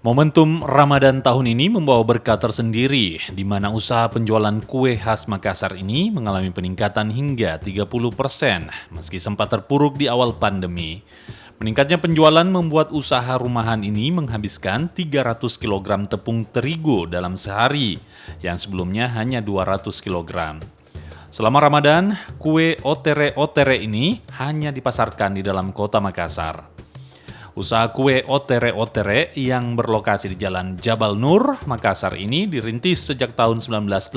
Momentum Ramadan tahun ini membawa berkah tersendiri, di mana usaha penjualan kue khas Makassar ini mengalami peningkatan hingga 30%, meski sempat terpuruk di awal pandemi. Meningkatnya penjualan membuat usaha rumahan ini menghabiskan 300 kg tepung terigu dalam sehari, yang sebelumnya hanya 200 kg. Selama Ramadan, kue otere-otere ini hanya dipasarkan di dalam kota Makassar. Usaha kue otere-otere yang berlokasi di Jalan Jabal Nur, Makassar ini dirintis sejak tahun 1980.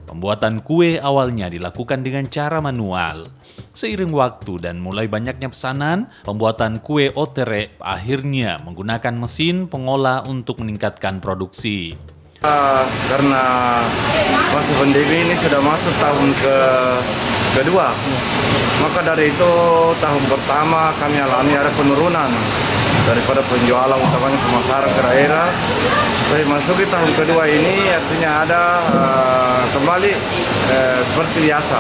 Pembuatan kue awalnya dilakukan dengan cara manual. Seiring waktu dan mulai banyaknya pesanan, pembuatan kue otere akhirnya menggunakan mesin pengolah untuk meningkatkan produksi. Karena masa pandemi ini sudah masuk tahun kedua, maka dari itu tahun pertama kami alami ada penurunan daripada penjualan utamanya pemasaran ke daerah. Tapi masuki tahun kedua ini artinya ada kembali seperti biasa.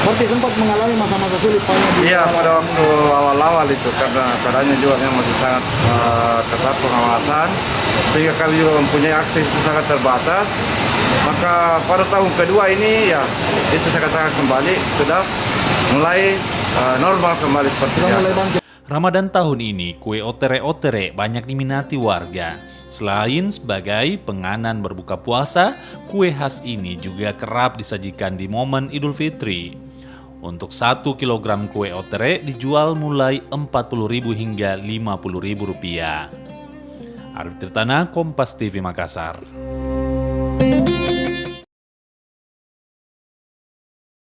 Seperti sempat mengalami masa-masa sulit Pak. Iya, pada waktu awal-awal itu karena keadaannya juga yang masih sangat ketat pengawasan, sehingga kami juga mempunyai akses itu sangat terbatas. Maka pada tahun kedua ini ya itu saya katakan kembali sudah mulai normal kembali seperti biasa. Ramadan tahun ini kue otere-otere banyak diminati warga. Selain sebagai penganan berbuka puasa, kue khas ini juga kerap disajikan di momen Idul Fitri. Untuk 1 kg kue otere dijual mulai Rp40.000 hingga Rp50.000. Arif Tirtana, Kompas TV Makassar.